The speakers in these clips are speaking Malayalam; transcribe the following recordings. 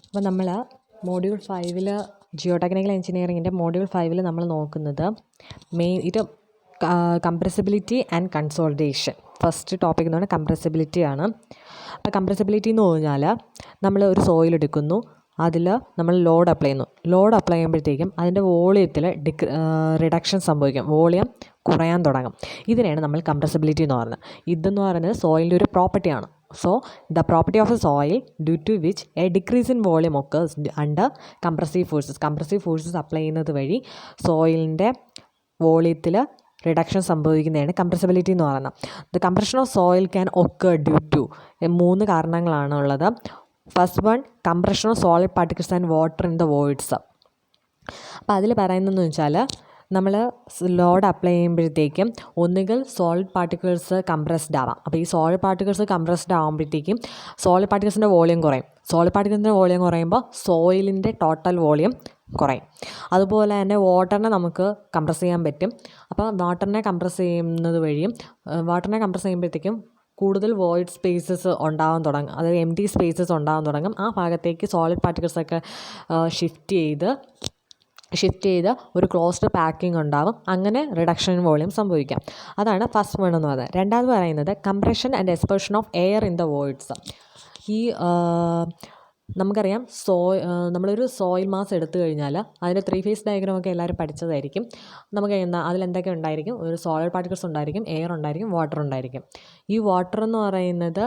അപ്പോൾ നമ്മൾ മോഡ്യൂൾ 5 ജിയോ ടെക്നിക്കൽ എഞ്ചിനീയറിങ്ങിൻ്റെ മോഡ്യൂൾ 5 നമ്മൾ നോക്കുന്നത് compressibility and consolidation. First topic എന്ന് പറഞ്ഞാൽ കംപ്രസിബിലിറ്റി ആണ്. അപ്പോൾ കംപ്രസിബിലിറ്റി എന്ന് പറഞ്ഞാൽ നമ്മൾ ഒരു സോയിൽ എടുക്കുന്നു, അതിൽ നമ്മൾ ലോഡ് അപ്ലൈ ചെയ്യുന്നു. ലോഡ് അപ്ലൈ ചെയ്യുമ്പോഴത്തേക്കും അതിൻ്റെ വോളിയത്തിൽ റിഡക്ഷൻ സംഭവിക്കും, വോളിയം കുറയാൻ തുടങ്ങും. ഇതിനെയാണ് നമ്മൾ കംപ്രസിബിലിറ്റി എന്ന് പറയുന്നത്. ഇതെന്ന് പറയുന്നത് സോയിലിൻ്റെ ഒരു പ്രോപ്പർട്ടിയാണ്. So, the property of a soil due to which a decrease in volume occurs under compressive forces. Compressive forces apply ചെയ്യുന്നത് വഴി സോയിലിൻ്റെ വോളിയത്തിൽ റിഡക്ഷൻ സംഭവിക്കുന്നതാണ് കംപ്രസിബിലിറ്റി എന്ന് പറയുന്നത്. The compression of soil can occur due to 3 കാരണങ്ങളാണ് ഉള്ളത്. First one, compression of solid particles and water in the voids. അപ്പോൾ അതിൽ പറയുന്നതെന്ന് വെച്ചാൽ നമ്മൾ ലോഡ് അപ്ലൈ ചെയ്യുമ്പോഴത്തേക്കും ഒന്നുകിൽ സോളിഡ് പാർട്ടിക്കിൾസ് കംപ്രസ്ഡ് ആവാം. അപ്പോൾ ഈ സോളിഡ് പാർട്ടിക്കിൾസ് കംപ്രസ്ഡ് ആകുമ്പോഴത്തേക്കും സോളിഡ് പാർട്ടിക്കിൾസിൻ്റെ വോളിയം കുറയും. സോളിഡ് പാർട്ടിക്കിൾസിൻ്റെ വോളിയം കുറയുമ്പോൾ സോയിലിൻ്റെ ടോട്ടൽ വോളിയം കുറയും. അതുപോലെ തന്നെ വാട്ടറിനെ നമുക്ക് കംപ്രസ് ചെയ്യാൻ പറ്റും. അപ്പോൾ വാട്ടറിനെ കംപ്രസ് ചെയ്യുമ്പോഴത്തേക്കും കൂടുതൽ വോയിഡ് സ്പേസസ് ഉണ്ടാകാൻ തുടങ്ങും, അതായത് എം ടി സ്പേസസ് ഉണ്ടാകാൻ തുടങ്ങും. ആ ഭാഗത്തേക്ക് സോളിഡ് പാർട്ടിക്കിൾസൊക്കെ ഷിഫ്റ്റ് ചെയ്ത് ഒരു ക്ലോസ്ഡ് പാക്കിംഗ് ഉണ്ടാകും. അങ്ങനെ റിഡക്ഷൻ വോളിയം സംഭവിക്കാം. അതാണ് ഫസ്റ്റ് വൺ എന്ന് പറയുന്നത്. രണ്ടാമത് പറയുന്നത് compression and expulsion of air in the voids. ഈ നമുക്കറിയാം നമ്മളൊരു സോയിൽ മാസ് എടുത്തു കഴിഞ്ഞാൽ അതിൻ്റെ 3 ഫേസ് ഡയഗ്രാമൊക്കെ എല്ലാവരും പഠിച്ചതായിരിക്കും. നമുക്ക് അതിലെന്തൊക്കെ ഉണ്ടായിരിക്കും? ഒരു സോളിഡ് പാർട്ടിക്കിൾസ് ഉണ്ടായിരിക്കും, എയർ ഉണ്ടായിരിക്കും, വാട്ടർ ഉണ്ടായിരിക്കും. ഈ വാട്ടർ എന്ന് പറയുന്നത്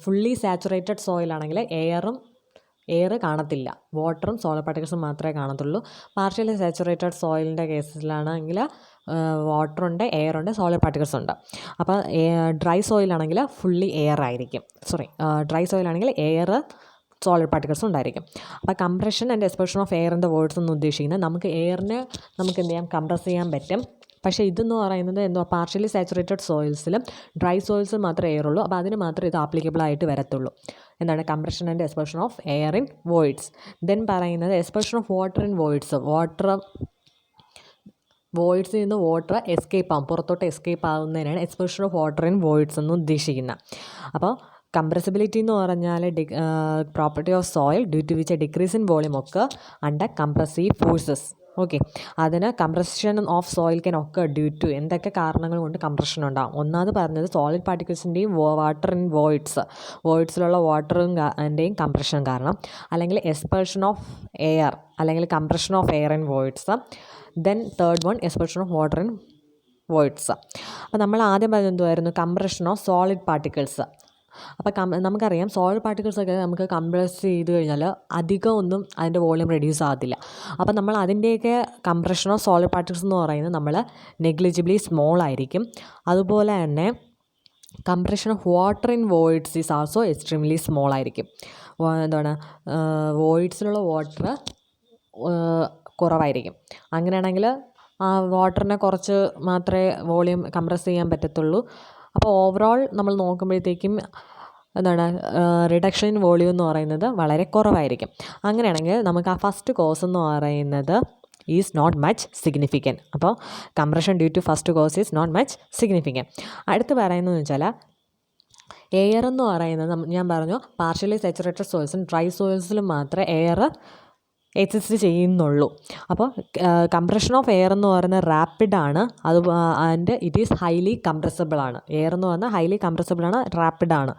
ഫുള്ളി സാച്ചുറേറ്റഡ് സോയിലാണെങ്കിൽ എയർ കാണത്തില്ല, വാട്ടറും സോളിഡ് പാർട്ടിക്കിൾസും മാത്രമേ കാണത്തുള്ളൂ. പാർഷ്യലി സാച്ചുറേറ്റഡ് സോയിലിൻ്റെ കേസിലാണെങ്കിൽ വാട്ടറുണ്ട്, എയറുണ്ട്, സോളിഡ് പാർട്ടിക്കിൾസ് ഉണ്ട്. അപ്പോൾ ഡ്രൈ സോയിലാണെങ്കിൽ ഫുള്ളി എയർ ആയിരിക്കും. ഡ്രൈ സോയിലാണെങ്കിൽ എയർ, സോളിഡ് പാർട്ടിക്കിൾസ് ഉണ്ടായിരിക്കും. അപ്പോൾ compression and expulsion of air in the words എന്ന് ഉദ്ദേശിക്കുന്നത് നമുക്ക് എയറിനെ നമുക്ക് എന്ത് ചെയ്യാം, കംപ്രസ് ചെയ്യാൻ പറ്റും. പക്ഷേ ഇതെന്ന് പറയുന്നത് പാർഷ്യലി സാച്ചുറേറ്റഡ് സോയിൽസിലും ഡ്രൈ സോയിൽസിൽ മാത്രമേ എയർ ഉള്ളൂ. അപ്പോൾ അതിന് മാത്രമേ ഇത് ആപ്ലിക്കബിൾ ആയിട്ട് വരത്തുള്ളൂ. എന്താണ് compression and expulsion of air in voids. Then പറയുന്നത് expulsion of water in voids. വോയിഡ്സിൽ നിന്ന് വാട്ടർ പുറത്തോട്ട് എസ്കേപ്പ് ആവുന്നതിനാണ് expulsion of water in voids എന്ന് ഉദ്ദേശിക്കുന്നത്. അപ്പോൾ കംപ്രസിബിലിറ്റി എന്ന് പറഞ്ഞാൽ property of soil due to which a decrease in volume ഒക്കെ അണ്ടർ കംപ്രസീവ് ഫോഴ്സസ്. ഓക്കെ, അതിന് കംപ്രഷൻ ഓഫ് സോയിൽ ക്യാൻ ഒക്കെ ഡ്യൂ ടു എന്തൊക്കെ കാരണങ്ങൾ കൊണ്ട് കംപ്രഷൻ ഉണ്ടാകും. ഒന്നാമത് പറഞ്ഞത് സോളിഡ് പാർട്ടിക്കിൾസിൻ്റെയും വാട്ടർ ഇൻ വോയിഡ്സിലുള്ള വാട്ടറിൻ്റെയും കംപ്രഷൻ കാരണം, അല്ലെങ്കിൽ എക്സ്പൾഷൻ ഓഫ് എയർ, അല്ലെങ്കിൽ compression of air in voids. Then third one, expulsion of water in voids. അപ്പോൾ നമ്മൾ ആദ്യം പറഞ്ഞത് എന്തുമായിരുന്നു? Compression of solid particles. അപ്പോൾ നമുക്കറിയാം സോളിഡ് പാർട്ടിക്കിൾസൊക്കെ നമുക്ക് കംപ്രസ് ചെയ്ത് കഴിഞ്ഞാൽ അധികം ഒന്നും അതിൻ്റെ വോളിയം റെഡ്യൂസ് ആകത്തില്ല. അപ്പോൾ നമ്മൾ അതിൻ്റെയൊക്കെ കംപ്രഷൻ ഓഫ് സോളിഡ് പാർട്ടിക്കിൾസ് എന്ന് പറയുന്നത് നമ്മൾ നെഗ്ലിജിബിളി സ്മോൾ ആയിരിക്കും. അതുപോലെ തന്നെ compression of water in voids is also extremely small ആയിരിക്കും. വോയിഡ്സിലുള്ള വാട്ടർ കുറവായിരിക്കും. അങ്ങനെയാണെങ്കിൽ ആ വാട്ടറിനെ കുറച്ച് മാത്രമേ വോളിയം കംപ്രസ് ചെയ്യാൻ പറ്റത്തുള്ളൂ. അപ്പോൾ ഓവറോൾ നമ്മൾ നോക്കുമ്പോഴത്തേക്കും റിഡക്ഷൻ ഇൻ വോളിയം എന്ന് പറയുന്നത് വളരെ കുറവായിരിക്കും. അങ്ങനെയാണെങ്കിൽ നമുക്ക് ആ ഫസ്റ്റ് കോസ് എന്ന് പറയുന്നത് ഈസ് നോട്ട് മച്ച് സിഗ്നിഫിക്കൻറ്റ്. അപ്പോൾ compression due to first cause is not much significant. അടുത്ത് പറയുന്നതെന്ന് വെച്ചാൽ എയർ എന്ന് പറയുന്നത് ഞാൻ പറഞ്ഞു പാർഷ്യലി സാച്ചുറേറ്റഡ് സോയിൽസും ഡ്രൈ സോയിൽസിലും മാത്രമേ എയർ എക്സിസ്റ്റ് ചെയ്യുന്നുള്ളൂ. അപ്പോൾ കംപ്രഷൻ ഓഫ് എയർ എന്ന് പറയുന്നത് റാപ്പിഡാണ്. And it is highly compressible ആണ്. എയർ എന്ന് പറഞ്ഞാൽ ഹൈലി കംപ്രസിബിളാണ്, റാപ്പിഡാണ്.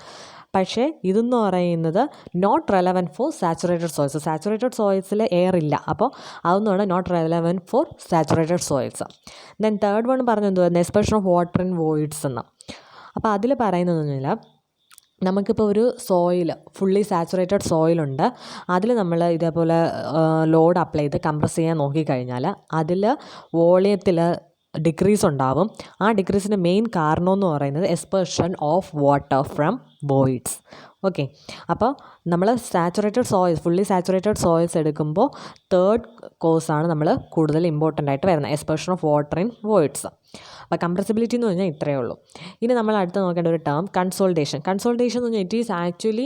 പക്ഷേ ഇതെന്ന് പറയുന്നത് നോട്ട് റെലവൻറ്റ് ഫോർ സാച്ചുറേറ്റഡ് സോയിൽസിൽ എയർ ഇല്ല. അപ്പോൾ അതൊന്നും പറഞ്ഞാൽ not relevant for saturated soils. Then third one പറഞ്ഞു എന്തുവായിരുന്നു? Expulsion of water in voids എന്ന്. അപ്പോൾ അതിൽ പറയുന്നതെന്ന് നമുക്കിപ്പോൾ ഒരു ഫുള്ളി സാച്ചുറേറ്റഡ് സോയിലുണ്ട്. അതിൽ നമ്മൾ ഇതേപോലെ ലോഡ് അപ്ലൈ ചെയ്ത് കംപ്രസ് ചെയ്യാൻ നോക്കിക്കഴിഞ്ഞാൽ അതിൽ വോളിയത്തിൽ ഡിക്രീസ് ഉണ്ടാവും. ആ ഡിക്രീസിൻ്റെ മെയിൻ കാരണം എന്ന് പറയുന്നത് expulsion of water from voids. Okay, അപ്പോൾ നമ്മൾ ഫുള്ളി സാച്ചുറേറ്റഡ് സോയിൽസ് എടുക്കുമ്പോൾ തേർഡ് കോസാണ് നമ്മൾ കൂടുതൽ ഇമ്പോർട്ടൻ്റ് ആയിട്ട് വരുന്നത്, expulsion of water in voids. അപ്പോൾ കംപ്രസിബിലിറ്റി എന്ന് പറഞ്ഞാൽ ഇത്രയേ ഉള്ളൂ. ഇനി നമ്മൾ അടുത്ത് നോക്കേണ്ട ഒരു ടേം കൺസോളിഡേഷൻ. കൺസോളിഡേഷൻ എന്ന് പറഞ്ഞാൽ ഇറ്റ് ഈസ് ആക്ച്വലി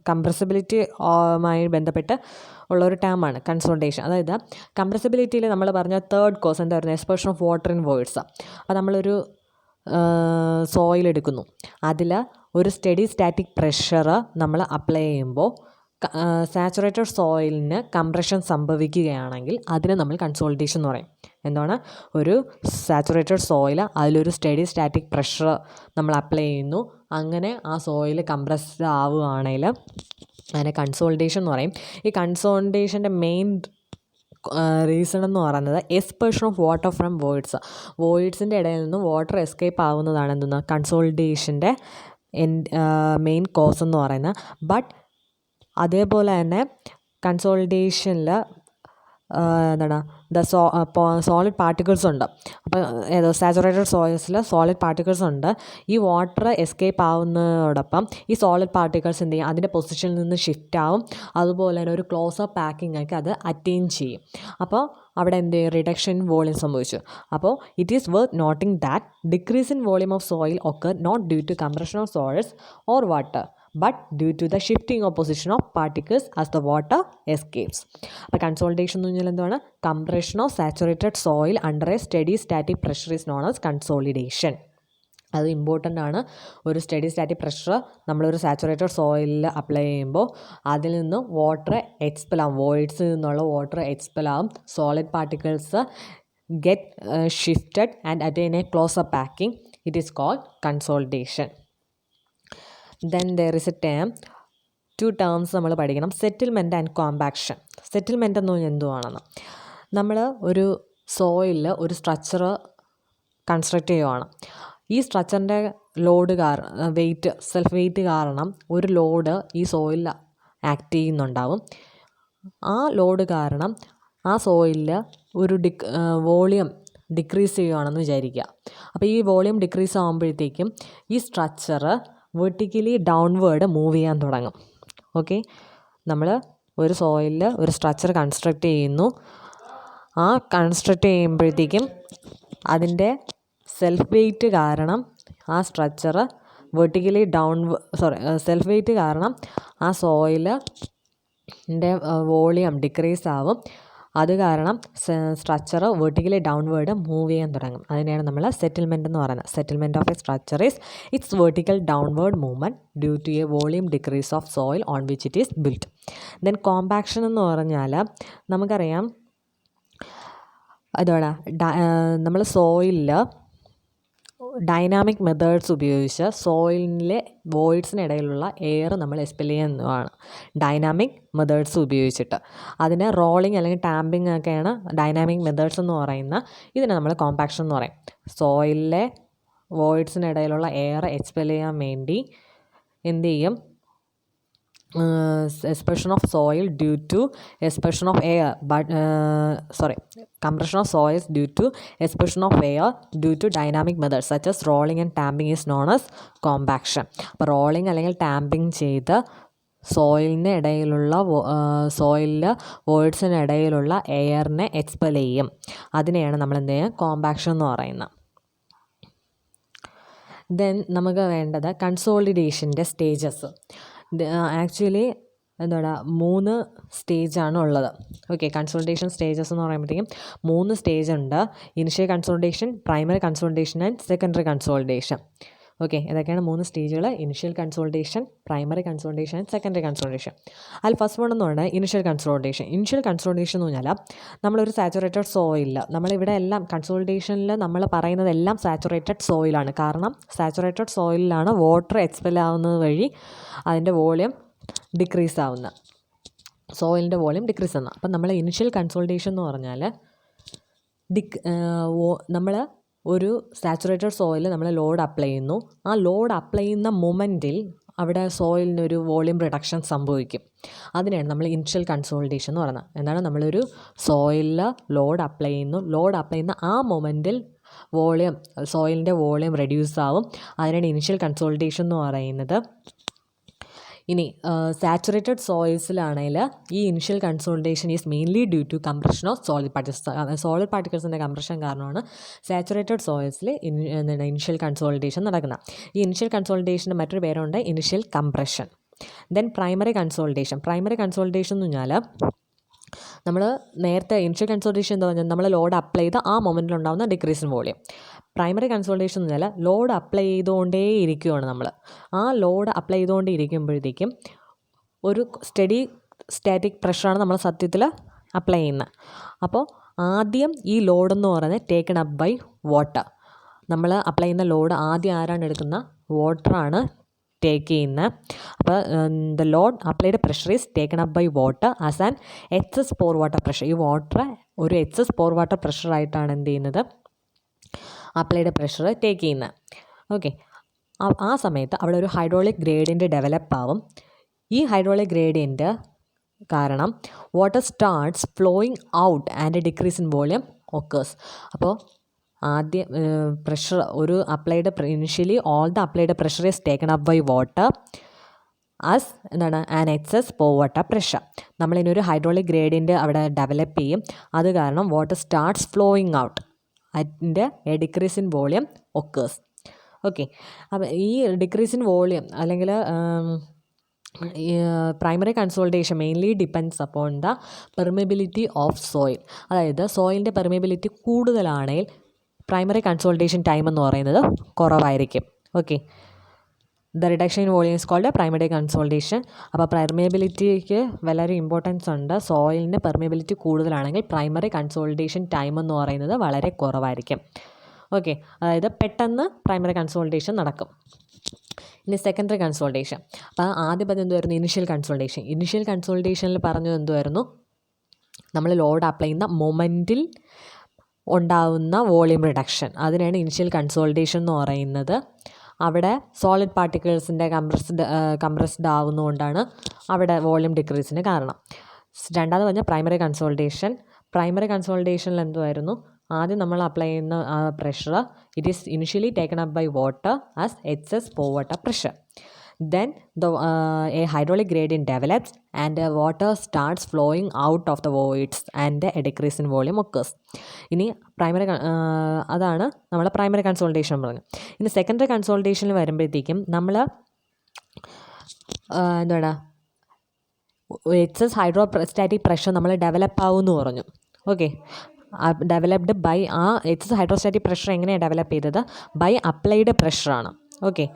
കംപ്രസിബിലിറ്റിയുമായി ബന്ധപ്പെട്ട് ഉള്ളൊരു ടേമാണ് കൺസോളിഡേഷൻ. അതായത് കംപ്രസിബിലിറ്റിയിൽ നമ്മൾ പറഞ്ഞ തേർഡ് കോസ് എന്തായിരുന്നു? Expulsion of water in voids. അപ്പോൾ നമ്മളൊരു സോയിൽ എടുക്കുന്നു, അതിൽ ഒരു സ്റ്റഡി സ്റ്റാറ്റിക് പ്രഷർ നമ്മൾ അപ്ലൈ ചെയ്യുമ്പോൾ സാച്ചുറേറ്റഡ് സോയിലിന് കംപ്രഷൻ സംഭവിക്കുകയാണെങ്കിൽ അതിനെ നമ്മൾ കൺസോളിഡേഷൻ എന്ന് പറയും. എന്താണ്? ഒരു സാച്ചുറേറ്റഡ് സോയിൽ അതിലൊരു സ്റ്റഡി സ്റ്റാറ്റിക് പ്രഷർ നമ്മൾ അപ്ലൈ ചെയ്യുന്നു, അങ്ങനെ ആ സോയിൽ കംപ്രസ്ഡ് ആവുകയാണെങ്കിൽ അതിനെ കൺസോളിഡേഷൻ എന്ന് പറയും. ഈ കൺസോളിഡേഷൻ്റെ മെയിൻ റീസൺ എന്ന് പറയുന്നത് എക്സ്പേർഷൻ ഓഫ് വാട്ടർ ഫ്രം വോയിഡ്സിൻ്റെ ഇടയിൽ നിന്ന് വാട്ടർ എസ്കേപ്പ് ആവുന്നതാണ് എന്തെന്ന് കൺസോളിഡേഷൻ്റെ മെയിൻ കോസ് എന്ന് പറയുന്നത്. ബട്ട് അതേപോലെ തന്നെ കൺസോളിഡേഷനിൽ എന്താണ് സോളിഡ് പാർട്ടിക്കിൾസ് ഉണ്ട്. അപ്പോൾ സാച്ചുറേറ്റഡ് സോയിൽസിൽ സോളിഡ് പാർട്ടിക്കിൾസ് ഉണ്ട്. ഈ വാട്ടർ എസ്കേപ്പ് ആവുന്നതോടൊപ്പം ഈ സോളിഡ് പാർട്ടിക്കിൾസ് എന്ത് ചെയ്യും? അതിൻ്റെ പൊസിഷനിൽ നിന്ന് ഷിഫ്റ്റ് ആവും. അതുപോലെ തന്നെ ഒരു ക്ലോസപ്പ് പാക്കിംഗ് ഒക്കെ അത് അറ്റൈൻ ചെയ്യും. അപ്പോൾ അവിടെ എന്ത് ചെയ്യും? റിഡക്ഷൻ വോളിയം സംഭവിച്ചു. അപ്പോൾ it is worth noting that decrease in volume of soil occur not due to compression of soils or water but due to the shifting of position of particles as the water escapes. അപ്പോൾ കൺസോളിഡേഷൻ എന്ന് പറഞ്ഞാൽ എന്താണ്? Compression of saturated soil under a steady static pressure is known as consolidation. അത് ഇമ്പോർട്ടൻ്റ് ആണ്. ഒരു സ്റ്റഡി സ്റ്റാറ്റിക് പ്രഷർ നമ്മളൊരു സാച്ചുറേറ്റഡ് സോയിലിൽ അപ്ലൈ ചെയ്യുമ്പോൾ അതിൽ നിന്ന് വാട്ടർ എക്സ്പെൽ ആവും, വോയിഡ്സിൽ നിന്നുള്ള വാട്ടർ എക്സ്പെൽ ആവും, solid particles get shifted and attain a closer packing. It is called consolidation. Then there is a term, 2 terms നമ്മൾ പഠിക്കണം, സെറ്റിൽമെൻറ്റ് ആൻഡ് കോമ്പാക്ഷൻ. സെറ്റിൽമെൻറ്റ് എന്ന് പറഞ്ഞാൽ എന്തുവാണെന്ന്, നമ്മൾ ഒരു സോയിലിൽ ഒരു സ്ട്രക്ചർ കൺസ്ട്രക്റ്റ് ചെയ്യുവാണ്. ഈ സ്ട്രക്ചറിൻ്റെ ലോഡ് സെൽഫ് വെയ്റ്റ് കാരണം ഒരു ലോഡ് ഈ സോയിലിൽ ആക്ട് ചെയ്യുന്നുണ്ടാവും. ആ ലോഡ് കാരണം ആ സോയിലിൽ ഒരു വോളിയം ഡിക്രീസ് ചെയ്യുകയാണെന്ന് വിചാരിക്കുക. അപ്പോൾ ഈ വോളിയം ഡിക്രീസ് ആകുമ്പോഴത്തേക്കും ഈ സ്ട്രക്ചർ വെർട്ടിക്കലി ഡൗൺവേർഡ് മൂവ് ചെയ്യാൻ തുടങ്ങും. ഓക്കെ, നമ്മൾ ഒരു സോയിലിൽ ഒരു സ്ട്രക്ചർ കൺസ്ട്രക്റ്റ് ചെയ്യുന്നു. ആ കൺസ്ട്രക്റ്റ് ചെയ്യുമ്പോഴത്തേക്കും അതിൻ്റെ സെൽഫ് വെയ്റ്റ് കാരണം ആ സ്ട്രക്ചർ വെർട്ടിക്കലി സെൽഫ് വെയ്റ്റ് കാരണം ആ സോയിലിൻ്റെ വോളിയം ഡിക്രീസ് ആവും. അത് കാരണം സ്ട്രക്ചർ വെർട്ടിക്കലി ഡൗൺവേർഡ് മൂവ് ചെയ്യാൻ തുടങ്ങും. അതിനെയാണ് നമ്മൾ സെറ്റിൽമെൻറ്റ് എന്ന് പറയുന്നത്. Settlement of a structure is its vertical downward movement due to a volume decrease of soil on which it is built. Then compaction എന്ന് പറഞ്ഞാൽ നമുക്കറിയാം, അതോടെ നമ്മൾ സോയിലിൽ ഡൈനാമിക് മെത്തേഡ്സ് ഉപയോഗിച്ച് സോയിലിലെ വോയിഡ്സിനിടയിലുള്ള എയർ നമ്മൾ എക്സ്പെൽ ചെയ്യുന്നതാണ് ഡൈനാമിക് മെത്തേഡ്സ് ഉപയോഗിച്ചിട്ട്. അതിന് റോളിങ് അല്ലെങ്കിൽ ടാമ്പിങ് ഒക്കെയാണ് ഡൈനാമിക് മെത്തേഡ്സ് എന്ന് പറയുന്നത്. ഇതിനെ നമ്മൾ കോമ്പാക്ഷൻ എന്ന് പറയും. സോയിലിലെ വോയിഡ്സിനിടയിലുള്ള എയർ എക്സ്പെൽ ചെയ്യാൻ വേണ്ടി എന്ത് ചെയ്യും? expression of soil due to expression of air compression of soils due to expression of air due to dynamic methods such as rolling and tamping is known as compaction. അപ്പോൾ റോളിങ് അല്ലെങ്കിൽ ടാമ്പിങ് ചെയ്ത് സോയിലിന് ഇടയിലുള്ള സോയിലിൽ വോയിഡ്സിന് ഇടയിലുള്ള എയറിനെ എക്സ്പെൽ ചെയ്യും. അതിനെയാണ് നമ്മൾ എന്ത് ചെയ്യുക? കോമ്പാക്ഷൻ എന്ന് പറയുന്നത്. ദെൻ നമുക്ക് വേണ്ടത് കൺസോളിഡേഷൻ്റെ സ്റ്റേജസ്. ആക്ച്വലി 3 സ്റ്റേജാണ് ഉള്ളത്. ഓക്കെ, കൺസോളിഡേഷൻ സ്റ്റേജസ് എന്ന് പറയുമ്പോഴത്തേക്കും 3 സ്റ്റേജ് ഉണ്ട്. Initial consolidation, primary consolidation and secondary consolidation. Okay, ഇതൊക്കെയാണ് 3 സ്റ്റേജുകൾ. Initial consolidation, primary consolidation and secondary consolidation. അതിൽ ഫസ്റ്റ് വൺ എന്ന് പറഞ്ഞാൽ ഇനിഷ്യൽ കൺസോളിഡേഷൻ. ഇനിഷ്യൽ കൺസോളിഡേഷൻ എന്ന് പറഞ്ഞാൽ നമ്മളൊരു സാച്ചുറേറ്റഡ് സോയിലിൽ, നമ്മളിവിടെ എല്ലാം കൺസോളിഡേഷനിൽ നമ്മൾ പറയുന്നതെല്ലാം സാച്ചുറേറ്റഡ് സോയിലാണ്. കാരണം സാച്ചുറേറ്റഡ് സോയിലാണ് വാട്ടർ എക്സ്പെൽ ആവുന്നത് വഴി അതിൻ്റെ വോളിയം ഡിക്രീസ് ആവുന്ന, സോയിലിൻ്റെ വോളിയം ഡിക്രീസ് ആവുന്ന. അപ്പം നമ്മൾ ഇനിഷ്യൽ കൺസോളിഡേഷൻ എന്ന് പറഞ്ഞാൽ നമ്മൾ ഒരു സാച്ചുറേറ്റഡ് സോയിൽ നമ്മൾ ലോഡ് അപ്ലൈ ചെയ്യുന്നു. ആ ലോഡ് അപ്ലൈ ചെയ്യുന്ന മൊമെൻറ്റിൽ അവിടെ സോയിലിനൊരു വോളിയം റിഡക്ഷൻ സംഭവിക്കും. അതിനെയാണ് നമ്മൾ ഇനിഷ്യൽ കൺസോളിഡേഷൻ എന്ന് പറയുന്നത്. എന്താണ്? നമ്മളൊരു സോയിലിൽ ലോഡ് അപ്ലൈ ചെയ്യുന്നു. ലോഡ് അപ്ലൈ ചെയ്യുന്ന ആ മൊമെൻറ്റിൽ സോയിലിൻ്റെ വോളിയം റെഡ്യൂസ് ആവും. അതിനാണ് ഇനിഷ്യൽ കൺസോളിഡേഷൻ എന്ന് പറയുന്നത്. ഇനി സാച്ചുറേറ്റഡ് സോയിൽസിലാണെങ്കിൽ ഈ initial consolidation is mainly due to compression of solid പാർട്ടിക്കിൾസിൻ്റെ കംപ്രഷൻ കാരണമാണ് സാച്ചുറേറ്റഡ് സോയിൽസിൽ ഇനിഷ്യൽ കൺസോളിഡേഷൻ നടക്കുന്നത്. ഈ ഇനിഷ്യൽ കൺസോളിഡേഷൻ്റെ മറ്റൊരു പേരുണ്ട് initial compression. Then primary consolidation. Primary consolidation എന്ന് പറഞ്ഞാൽ നമ്മൾ നേരത്തെ ഇനിഷ്യൽ കൺസോൾട്ടേഷൻ എന്താ പറഞ്ഞാൽ നമ്മൾ ലോഡ് അപ്ലൈ ചെയ്ത് ആ മൊമെൻറ്റിലുണ്ടാകുന്ന decrease in volume. Primary consultation എന്ന് പറഞ്ഞാൽ ലോഡ് അപ്ലൈ ചെയ്തുകൊണ്ടേ ഇരിക്കുകയാണ് നമ്മൾ. ആ ലോഡ് അപ്ലൈ ചെയ്തുകൊണ്ടേ ഇരിക്കുമ്പോഴത്തേക്കും ഒരു സ്റ്റാറ്റിക് പ്രഷറാണ് നമ്മൾ സത്യത്തിൽ അപ്ലൈ ചെയ്യുന്നത്. അപ്പോൾ ആദ്യം ഈ ലോഡെന്ന് പറയുന്നത് ടേക്കൺ അപ്പ് ബൈ വാട്ടർ. നമ്മൾ അപ്ലൈ ചെയ്യുന്ന ലോഡ് ആദ്യം ആരാണ് എടുക്കുന്ന? വാട്ടറാണ് ടേക്ക് ചെയ്യുന്നത്. അപ്പോൾ the load applied pressure is taken up by water as an excess pore water pressure. ഈ വാട്ടർ ഒരു എക്സസ് പോർ വാട്ടർ പ്രഷറായിട്ടാണ് എന്ത് ചെയ്യുന്നത്? അപ്ലൈഡ് പ്രഷർ ടേക്ക് ചെയ്യുന്നത്. ഓക്കെ, ആ സമയത്ത് അവിടെ ഒരു ഹൈഡ്രോളിക് ഗ്രേഡിയൻറ്റ് ഡെവലപ്പ് ആവും. ഈ ഹൈഡ്രോളിക് ഗ്രേഡിയൻറ്റ് കാരണം water starts flowing out and decrease in volume occurs. അപ്പോൾ ആദ്യം പ്രഷർ ഒരു applied initially all the applied pressure is taken up by water as എന്താണ് an excess pore water pressure. നമ്മളിനൊരു ഹൈഡ്രോളിക് ഗ്രേഡിയൻറ്റ് അവിടെ ഡെവലപ്പ് ചെയ്യും. അത് കാരണം വാട്ടർ സ്റ്റാർട്ട്സ് ഫ്ലോയിങ് ഔട്ട് അതിൻ്റെ a decrease in volume occurs. Okay, അപ്പോൾ ഈ ഡിക്രീസ് ഇൻ വോളിയം അല്ലെങ്കിൽ primary consultation mainly depends upon the permeability of soil. അതായത് സോയിലിൻ്റെ പെർമിബിലിറ്റി കൂടുതലാണെങ്കിൽ പ്രൈമറി കൺസോൾട്ടേഷൻ ടൈം എന്ന് പറയുന്നത് കുറവായിരിക്കും. Okay, the reduction in volume is called primary consolidation. അപ്പോൾ പെർമിയബിലിറ്റിക്ക് വളരെ ഇമ്പോർട്ടൻസ് ഉണ്ട്. സോയിലിന് പെർമിയബിലിറ്റി കൂടുതലാണെങ്കിൽ പ്രൈമറി കൺസോൾട്ടേഷൻ ടൈം എന്ന് പറയുന്നത് വളരെ കുറവായിരിക്കും. ഓക്കെ, അതായത് പെട്ടെന്ന് പ്രൈമറി കൺസോൾട്ടേഷൻ നടക്കും. ഇനി സെക്കൻഡറി കൺസോൾട്ടേഷൻ. അപ്പോൾ ആദ്യം പറഞ്ഞത് എന്തുമായിരുന്നു? Initial consultation. ഇനിഷ്യൽ കൺസോൾട്ടേഷനിൽ പറഞ്ഞത് എന്തുമായിരുന്നു? നമ്മൾ ലോഡ് അപ്ലൈ ചെയ്യുന്ന മൊമെൻറ്റിൽ ഉണ്ടാകുന്ന വോളിയം റിഡക്ഷൻ, അതിനാണ് ഇനിഷ്യൽ കൺസോൾട്ടേഷൻ എന്ന് പറയുന്നത്. അവിടെ സോളിഡ് പാർട്ടിക്കിൾസിൻ്റെ കംപ്രസ്ഡ് ആവുന്നതുകൊണ്ടാണ് അവിടെ വോളിയം ഡിക്രീസിന് കാരണം. രണ്ടാമത് പറഞ്ഞാൽ പ്രൈമറി കൺസോൾട്ടേഷൻ. പ്രൈമറി കൺസോൾട്ടേഷനിൽ എന്തുമായിരുന്നു? ആദ്യം നമ്മൾ അപ്ലൈ ചെയ്യുന്ന pressure it is initially taken up by water as excess pore water pressure. Then a hydraulic gradient develops and water starts flowing out of the voids and a decrease in volume occurs. ഇനി പ്രൈമറി അതാണ് നമ്മൾ പ്രൈമറി കൺസോൾട്ടേഷൻ പറഞ്ഞത്. ഇനി സെക്കൻഡറി കൺസോൾട്ടേഷനിൽ വരുമ്പോഴത്തേക്കും നമ്മൾ എന്താണ് എക്സസ് ഹൈഡ്രോസ്റ്റാറ്റിക് പ്രഷർ നമ്മൾ ഡെവലപ്പ് ആവുമെന്ന് പറഞ്ഞു. ഓക്കെ, ഡെവലപ്ഡ് ബൈ ആ എക്സസ് ഹൈഡ്രോസ്റ്റാറ്റിക് പ്രഷർ എങ്ങനെയാണ് ഡെവലപ്പ് ചെയ്തത്? ബൈ അപ്ലൈഡ് പ്രഷറാണ്. ഓക്കെ,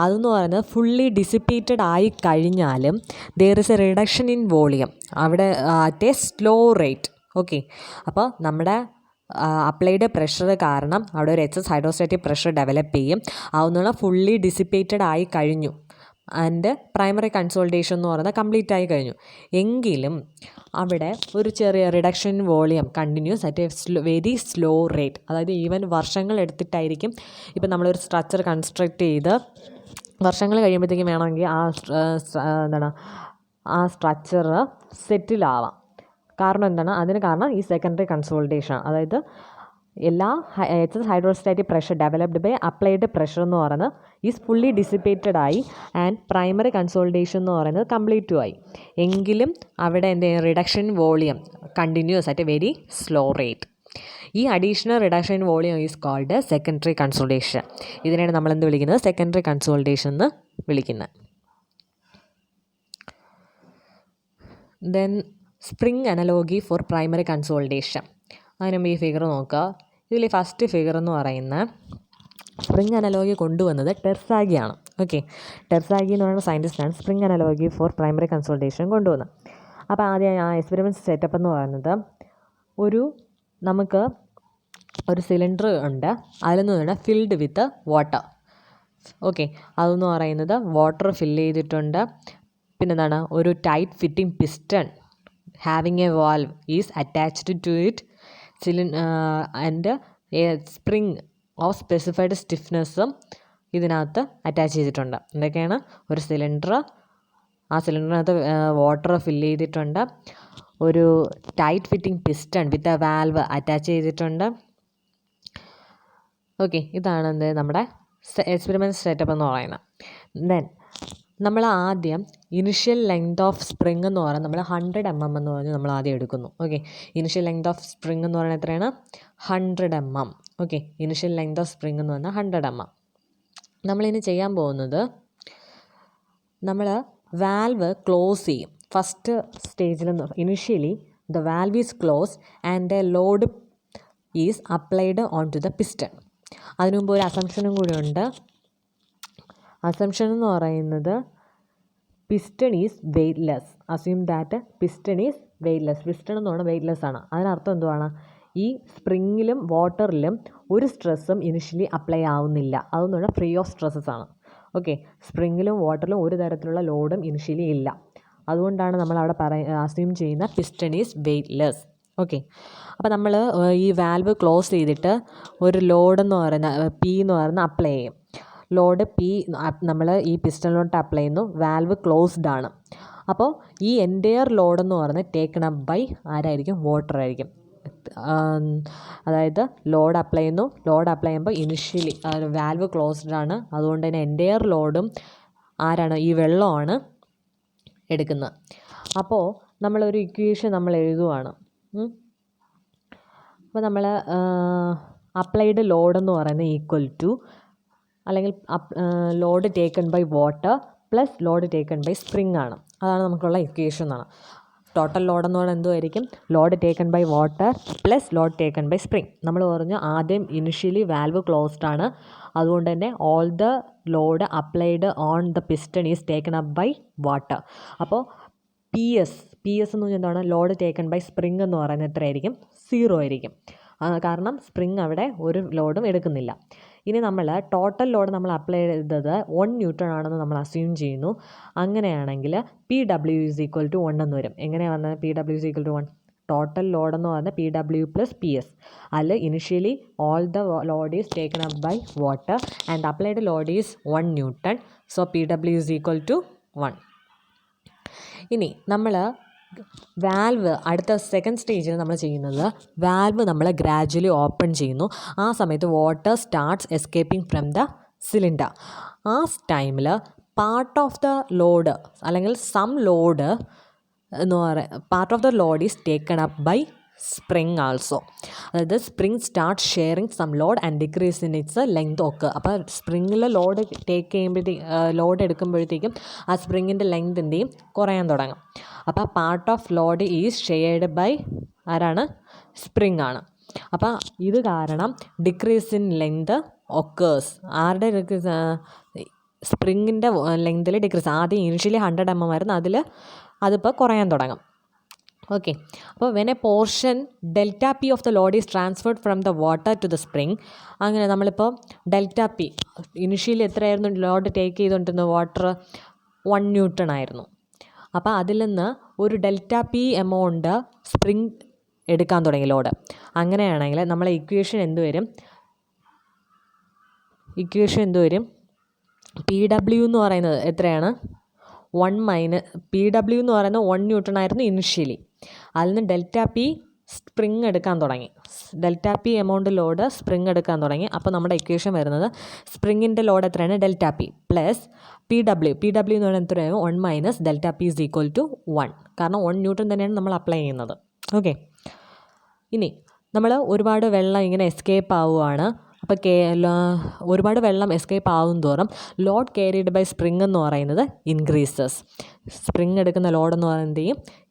അതെന്ന് പറയുന്നത് ഫുള്ളി ഡിസിപ്പേറ്റഡ് ആയി കഴിഞ്ഞാലും there is a reduction in volume അവിടെ at a slow rate. Okay, അപ്പോൾ നമ്മുടെ അപ്ലൈഡ് പ്രഷർ കാരണം അവിടെ ഒരു എക്സസ് ഹൈഡ്രോസ്റ്റാറ്റിക് പ്രഷർ ഡെവലപ്പ് ചെയ്യും. അതൊന്നുള്ള ഫുള്ളി ഡിസിപ്പേറ്റഡ് ആയി കഴിഞ്ഞു ആൻഡ് പ്രൈമറി കൺസോൾട്ടേഷൻ എന്ന് പറയുന്നത് കംപ്ലീറ്റ് ആയി കഴിഞ്ഞു. എങ്കിലും അവിടെ ഒരു ചെറിയ reduction volume continues at a very slow rate. അതായത് ഈവൻ വർഷങ്ങൾ എടുത്തിട്ടായിരിക്കും. ഇപ്പം നമ്മളൊരു സ്ട്രക്ചർ കൺസ്ട്രക്റ്റ് ചെയ്ത് വർഷങ്ങൾ കഴിയുമ്പോഴത്തേക്കും വേണമെങ്കിൽ ആ സ്ട്രക്ചർ സെറ്റിലാവാം. കാരണം എന്താണ്? അതിന് കാരണം ഈ സെക്കൻഡറി കൺസോൾട്ടേഷൻ. അതായത് എല്ലാ excess hydrostatic pressure developed by applied pressure എന്ന് പറയുന്നത് ഈസ് ഫുള്ളി ഡിസിപ്പേറ്റഡ് ആയി ആൻഡ് പ്രൈമറി കൺസോൾട്ടേഷൻ എന്ന് പറയുന്നത് കംപ്ലീറ്റും ആയി. എങ്കിലും അവിടെ reduction volume continues at a very slow rate. ഈ additional reduction volume is called secondary consultation. ഇതിനെയാണ് നമ്മൾ എന്ത് വിളിക്കുന്നത്? സെക്കൻഡറി കൺസോൾട്ടേഷൻ എന്ന് വിളിക്കുന്നത്. Then spring analogy for primary consultation. അതിനുമ്പോൾ ഈ ഫിഗർ നോക്കുക. ഇതിൽ ഫസ്റ്റ് ഫിഗർ എന്ന് പറയുന്ന സ്പ്രിംഗ് അനലോഗി കൊണ്ടുവന്നത് ടെർസാഗിയാണ്. ഓക്കെ, ടെർസാഗി എന്ന് പറയുന്ന സയൻറ്റിസ്റ്റാണ് spring analogy for primary consultation കൊണ്ടുവന്നത്. അപ്പോൾ ആദ്യം ആ എക്സ്പെരിമെൻറ്റ് സെറ്റപ്പ് എന്ന് പറയുന്നത് നമുക്ക് ഒരു സിലിണ്ടർ ഉണ്ട്, അതിൽ നിന്ന് ഫിൽഡ് വിത്ത് വാട്ടർ. ഓക്കെ, അതെന്ന് പറയുന്നത് വാട്ടർ ഫില്ല് ചെയ്തിട്ടുണ്ട്. പിന്നെന്താണ്? ഒരു tight fitting piston having a valve is attached to it and a spring of specified സ്റ്റിഫ്നെസ്സും ഇതിനകത്ത് അറ്റാച്ച് ചെയ്തിട്ടുണ്ട്. എന്തൊക്കെയാണ്? ഒരു സിലിണ്ടർ, ആ സിലിണ്ടറിനകത്ത് വാട്ടർ ഫില്ല് ചെയ്തിട്ടുണ്ട്. ഒരു tight fitting piston with a valve attach ചെയ്തിട്ടുണ്ട്. ഓക്കെ, ഇതാണ് നമ്മുടെ എക്സ്പെരിമെൻറ്റ് സെറ്റപ്പ് എന്ന് പറയുന്നത്. ദെൻ നമ്മൾ ആദ്യം ഇനിഷ്യൽ ലെങ്ത് ഓഫ് സ്പ്രിങ് എന്ന് പറയുന്നത് നമ്മൾ 100 mm എന്ന് പറഞ്ഞ് നമ്മൾ ആദ്യം എടുക്കുന്നു. Okay, initial length of spring എന്ന് പറയുന്നത് എത്രയാണ്? 100 mm. Okay, initial length of spring എന്ന് പറഞ്ഞാൽ 100 mm. നമ്മളിനി ചെയ്യാൻ പോകുന്നത് നമ്മൾ വാൽവ് ക്ലോസ് ചെയ്യും. ഫസ്റ്റ് സ്റ്റേജിൽ initially the valve is closed and a load is applied onto the piston. അതിനു മുമ്പ് ഒരു അസംഷനും കൂടി ഉണ്ട്. അസംഷൻ എന്ന് പറയുന്നത് piston is weightless. Assume that piston is weightless. Piston എന്ന് പറഞ്ഞാൽ വെയ്റ്റ്ലെസ് ആണ്. അതിനർത്ഥം എന്തുവാണ്? ഈ സ്പ്രിങ്ങിലും വാട്ടറിലും ഒരു സ്ട്രെസ്സും ഇനിഷ്യലി അപ്ലൈ ആവുന്നില്ല. അതെന്ന് പറഞ്ഞാൽ ഫ്രീ ഓഫ് സ്ട്രെസ്സസ് ആണ്. ഓക്കെ, സ്പ്രിങ്ങിലും വാട്ടറിലും ഒരു തരത്തിലുള്ള ലോഡും ഇനിഷ്യലി ഇല്ല. അതുകൊണ്ടാണ് നമ്മൾ അവിടെ അസ്യൂം ചെയ്യുന്ന പിസ്റ്റൺ ഈസ് വെയ്റ്റ്ലെസ്. ഓക്കെ, അപ്പോൾ നമ്മൾ ഈ വാൽവ് ക്ലോസ് ചെയ്തിട്ട് ഒരു ലോഡെന്ന് പറയുന്ന പി എന്ന് പറയുന്ന അപ്ലൈ ചെയ്യും. ലോഡ് പി നമ്മൾ ഈ പിസ്റ്റണിലോട്ട് അപ്ലൈ ചെയ്യുന്നു. വാൽവ് ക്ലോസ്ഡ് ആണ്. അപ്പോൾ ഈ എൻറ്റയർ ലോഡെന്ന് പറയുന്നത് ടേക്കൺ അപ്പ് ബൈ ആരായിരിക്കും? വാട്ടർ ആയിരിക്കും. അതായത് ലോഡ് അപ്ലൈ ചെയ്യുന്നു. ലോഡ് അപ്ലൈ ചെയ്യുമ്പോൾ ഇനിഷ്യലി വാൽവ് ക്ലോസ്ഡ് ആണ്. അതുകൊണ്ട് തന്നെ എൻറ്റയർ ലോഡും ആരാണ്? ഈ വെള്ളമാണ് എടുക്കുന്നത്. അപ്പോൾ നമ്മളൊരു ഇക്വേഷൻ നമ്മൾ എഴുതുവാണ്. അപ്പോൾ നമ്മൾ അപ്ലൈഡ് ലോഡെന്ന് പറയുന്നത് ഈക്വൽ ടു, അല്ലെങ്കിൽ load taken by water plus load taken by spring ആണ്. അതാണ് നമുക്കുള്ള ഇക്വേഷൻ എന്നാണ്. ടോട്ടൽ ലോഡ് എന്ന് പറയുന്നത് എന്തുമായിരിക്കും? Load taken by water plus load taken by spring. നമ്മൾ പറഞ്ഞു ആദ്യം ഇനിഷ്യലി വാൽവ് ക്ലോസ്ഡ് ആണ്. അതുകൊണ്ട് തന്നെ all the load applied on the piston is taken up by water. അപ്പോൾ പി എസ് എന്ന് പറഞ്ഞാൽ എന്താണ്? ലോഡ് ടേക്കൺ ബൈ സ്പ്രിങ് എന്ന് പറയുന്നത് എത്രയായിരിക്കും? 0 ആയിരിക്കും. കാരണം സ്പ്രിങ് അവിടെ ഒരു ലോഡും എടുക്കുന്നില്ല. ഇനി നമ്മൾ ടോട്ടൽ ലോഡ് നമ്മൾ അപ്ലൈ ചെയ്തത് 1 ന്യൂട്ടൺ ആണെന്ന് നമ്മൾ അസ്യൂം ചെയ്യുന്നു. അങ്ങനെയാണെങ്കിൽ P W is equal to 1 എന്ന് വരും. എങ്ങനെയാണ് വന്നത്? P W is equal to 1. Total load എന്ന് പറയുന്നത് P W plus P S. അതിൽ initially all the load is taken up by water and applied load is 1 newton. So P W is equal to 1. ഇനി നമ്മൾ വാൽവ് അടുത്ത സെക്കൻഡ് സ്റ്റേജിൽ നമ്മൾ ചെയ്യുന്നത്, വാൽവ് നമ്മൾ ഗ്രാജ്വലി ഓപ്പൺ ചെയ്യുന്നു. ആ സമയത്ത് water starts escaping from the cylinder. ആ ടൈമിൽ പാർട്ട് ഓഫ് ദ ലോഡ് അല്ലെങ്കിൽ സം ലോഡ് എന്ന് part of the load is taken up by spring also. അതായത് spring start sharing some load and decrease in its length ഒക്കെ. അപ്പോൾ സ്പ്രിങ്ങിൽ ലോഡ് ലോഡ് എടുക്കുമ്പോഴത്തേക്കും ആ സ്പ്രിങ്ങിൻ്റെ ലെങ്ത് എന്ത് ചെയ്യും? കുറയാൻ തുടങ്ങും. അപ്പോൾ part of load is shared by ആരാണ്? സ്പ്രിങ് ആണ്. അപ്പോൾ ഇത് കാരണം ഡിക്രീസ് ഇൻ ലെങ്ത് ഒക്കേഴ്സ്. ആരുടെ ഡിക്രീസ്? സ്പ്രിങ്ങിൻ്റെ ലെങ്തിൽ ഡിക്രീസ്. ആദ്യം ഇനിഷ്യലി 100 mm ആയിരുന്നു, അതിപ്പോൾ കുറയാൻ തുടങ്ങും. ഓക്കെ, അപ്പോൾ when a portion delta P of the load is transferred from the water to the spring. അങ്ങനെ നമ്മളിപ്പോൾ ഡെൽറ്റ പി ഇനിഷ്യലി എത്രയായിരുന്നു ലോഡ് ടേക്ക് ചെയ്തുകൊണ്ടിരുന്നത്? വാട്ടർ 1 ന്യൂട്ടൺ ആയിരുന്നു. അപ്പോൾ അതിൽ നിന്ന് ഒരു ഡെൽറ്റ പി എമൗണ്ട് സ്പ്രിങ് എടുക്കാൻ തുടങ്ങി ലോഡ്. അങ്ങനെയാണെങ്കിൽ നമ്മളെ ഇക്വേഷൻ എന്ത് വരും? പി ഡബ്ല്യു എന്ന് പറയുന്നത് എത്രയാണ്? 1 പി ഡബ്ല്യു എന്ന് പറയുന്നത് 1 ന്യൂട്ടൺ ആയിരുന്നു ഇനിഷ്യലി. അതിൽ നിന്ന് ഡെൽറ്റ പി സ്പ്രിങ് എടുക്കാൻ തുടങ്ങി. Delta P amount load spring എടുക്കാൻ തുടങ്ങി. അപ്പോൾ നമ്മുടെ ഇക്വേഷൻ വരുന്നത് സ്പ്രിങ്ങിൻ്റെ ലോഡ് എത്രയാണ്? Delta P plus P W എന്ന് പറയുന്നത് എത്രയാണ്? 1 minus delta P is equal to 1. കാരണം 1 ന്യൂട്ടൺ തന്നെയാണ് നമ്മൾ അപ്ലൈ ചെയ്യുന്നത്. ഓക്കെ, ഇനി നമ്മൾ ഒരുപാട് വെള്ളം ഇങ്ങനെ എസ്കേപ്പ് ആവുകയാണ്. അപ്പോൾ ഒരുപാട് വെള്ളം എസ്കേപ്പ് ആവും തോറും ലോഡ് ക്യാരിഡ് ബൈ സ്പ്രിങ് എന്ന് പറയുന്നത് ഇൻക്രീസസ്. സ്പ്രിങ് എടുക്കുന്ന ലോഡ് എന്ന് പറയുന്നത്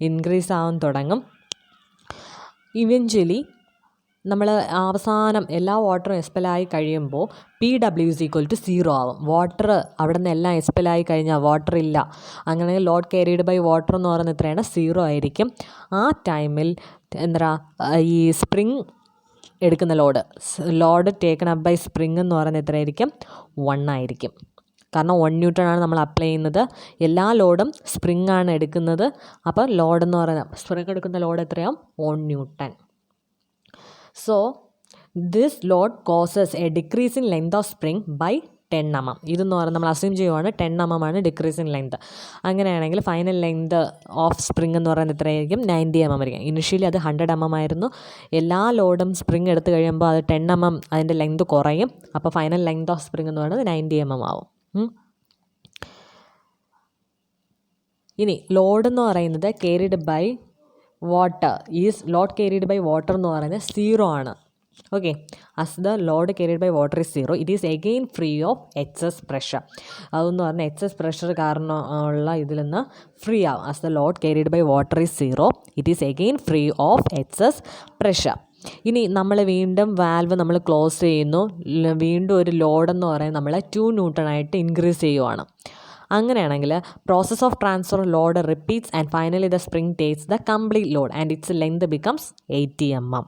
ഇൻക്രീസ് ആവാൻ തുടങ്ങും. ഇവഞ്ച്വലി നമ്മൾ അവസാനം എല്ലാ വാട്ടറും എക്സ്പെല്ലായി കഴിയുമ്പോൾ P W is equal to 0 ആവും. വാട്ടർ അവിടെ നിന്ന് എല്ലാം എക്സ്പെല്ലായി കഴിഞ്ഞാൽ വാട്ടർ ഇല്ല. അങ്ങനെ ലോഡ് ക്യാരിഡ് ബൈ വാട്ടർ എന്ന് പറയുന്നത് എത്രയാണ്? 0 ആയിരിക്കും. ആ ടൈമിൽ ഈ സ്പ്രിങ് എടുക്കുന്ന load taken up by spring എന്ന് പറയുന്നത് എത്രയായിരിക്കും? 1 ആയിരിക്കും. കാരണം 1 ന്യൂട്ടൺ ആണ് നമ്മൾ അപ്ലൈ ചെയ്യുന്നത്. എല്ലാ ലോഡും സ്പ്രിങ് ആണ് എടുക്കുന്നത്. അപ്പോൾ ലോഡ് എന്ന് പറയുന്നത് സ്പ്രിങ് എടുക്കുന്ന ലോഡ് എത്രയാവും? 1 newton. So this load causes a decrease in length of spring by 10 mm. ഇതെന്ന് പറയുന്നത് നമ്മൾ അസ്യൂം ചെയ്യുവാണ് 10 mm ആണ് ഡിക്രീസ് ഇൻ ലെങ്ത്. അങ്ങനെയാണെങ്കിൽ ഫൈനൽ ലെങ്ത് ഓഫ് സ്പ്രിങ് എന്ന് പറയുന്നത് എത്രയായിരിക്കും? 90 mm ആയിരിക്കും. ഇനിഷ്യലി അത് 100 mm ആയിരുന്നു. എല്ലാ ലോഡും സ്പ്രിങ് എടുത്ത് കഴിയുമ്പോൾ അത് 10 mm അതിൻ്റെ ലെങ്ത് കുറയും. അപ്പോൾ ഫൈനൽ ലെങ്ത് ഓഫ് സ്പ്രിങ് എന്ന് പറയുന്നത് 90 mm ആവും. ഇനി ലോഡ് എന്ന് പറയുന്നത് carried by water load carried by water എന്ന് പറയുന്നത് 0 ആണ്. Okay, as the load carried by water is 0, it is again free of excess pressure. അതെന്ന് പറഞ്ഞാൽ എക്സസ് പ്രഷർ കാരണം ഉള്ള ഇതിൽ നിന്ന് ഫ്രീ ആവും. as the load carried by water is 0, it is again free of excess pressure. ഇനി നമ്മൾ വീണ്ടും വാൽവ് നമ്മൾ ക്ലോസ് ചെയ്യുന്നു, വീണ്ടും ഒരു ലോഡെന്ന് പറയുന്നത് നമ്മൾ 2 ന്യൂട്ടണായിട്ട് ഇൻക്രീസ് ചെയ്യുവാണ്. അങ്ങനെയാണെങ്കിൽ process of transfer load repeats and finally the spring takes the complete load and its length becomes 80 mm.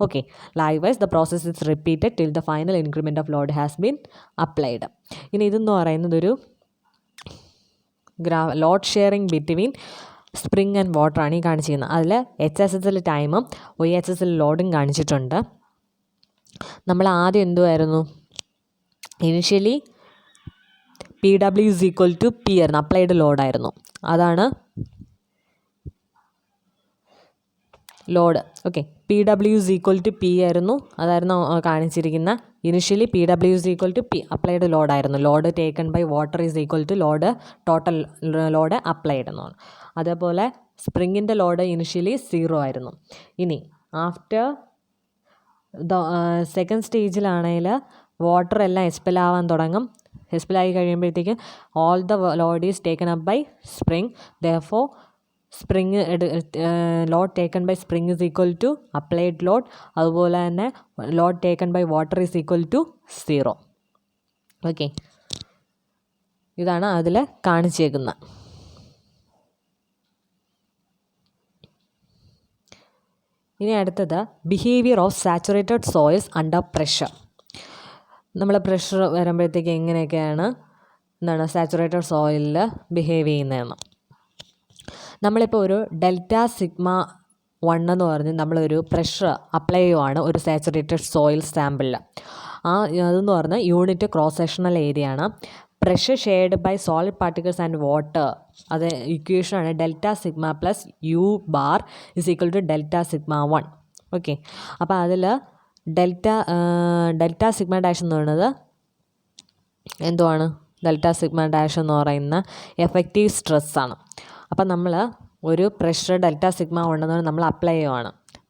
Okay, likewise the process is repeated till the final increment of load has been applied. ഇനി ഇതെന്ന് പറയുന്നത് ഒരു load sharing between spring and water ആണ് ഈ കാണിച്ചിരിക്കുന്നത്. അതിൽ HSSൽ ടൈമും OHSൽ ലോഡും കാണിച്ചിട്ടുണ്ട്. നമ്മൾ ആദ്യം എന്തുമായിരുന്നു, initially PW is equal to P ആയിരുന്നു, അപ്ലൈഡ് ലോഡായിരുന്നു. അതാണ് ലോഡ്. Okay, PW is equal to P ആയിരുന്നു, അതായിരുന്നു കാണിച്ചിരിക്കുന്ന. Initially PW is equal to P applied ലോഡായിരുന്നു. Load taken by water is equal to load total load applied എന്നാണ്. അതേപോലെ സ്പ്രിങ്ങിൻ്റെ ലോഡ് ഇനിഷ്യലി 0 ആയിരുന്നു. ഇനി ആഫ്റ്റർ സെക്കൻഡ് സ്റ്റേജിലാണെങ്കിൽ വാട്ടർ എല്ലാം എക്സ്പെൽ ആവാൻ തുടങ്ങും. എക്സ്പെൽ ആയി കഴിയുമ്പോഴത്തേക്ക് all the load is taken up by spring. Therefore spring load taken by spring is equal to applied load. അതുപോലെ തന്നെ load taken by water is equal to 0. Okay, ഇതാണ് അതിൽ കാണിച്ചേക്കുന്നത്. ഇനി അടുത്തത് behaviour of saturated soils under pressure. നമ്മൾ പ്രഷർ വരുമ്പോഴത്തേക്ക് എങ്ങനെയൊക്കെയാണ് സാച്ചുറേറ്റഡ് സോയിലിൽ ബിഹേവ് ചെയ്യുന്നതെന്ന്. നമ്മളിപ്പോൾ ഒരു ഡെൽറ്റ സിഗ്മ 1 എന്ന് പറഞ്ഞ് നമ്മളൊരു പ്രഷർ അപ്ലൈ ചെയ്യുവാണ് ഒരു സാച്ചുറേറ്റഡ് സോയിൽ സാമ്പിളിൽ. അതെന്ന് പറഞ്ഞാൽ യൂണിറ്റ് ക്രോസ് സെക്ഷണൽ ഏരിയ ആണ്. Pressure shared by solid particles and water, അത് ഇക്വേഷനാണ് delta sigma plus U bar is equal to delta sigma 1. Okay, അപ്പോൾ അതിൽ ഡെൽറ്റ സിഗ്മ ഡാഷ് എന്ന് പറയുന്നത് എന്തുവാണ്? ഡെൽറ്റ സിഗ്മ ഡാഷ് എന്ന് പറയുന്ന എഫക്റ്റീവ് സ്ട്രെസ്സാണ്. അപ്പം നമ്മൾ ഒരു പ്രഷർ ഡെൽറ്റ സിഗ്മ 1 എന്ന് പറഞ്ഞാൽ നമ്മൾ അപ്ലൈ ചെയ്യുവാണ്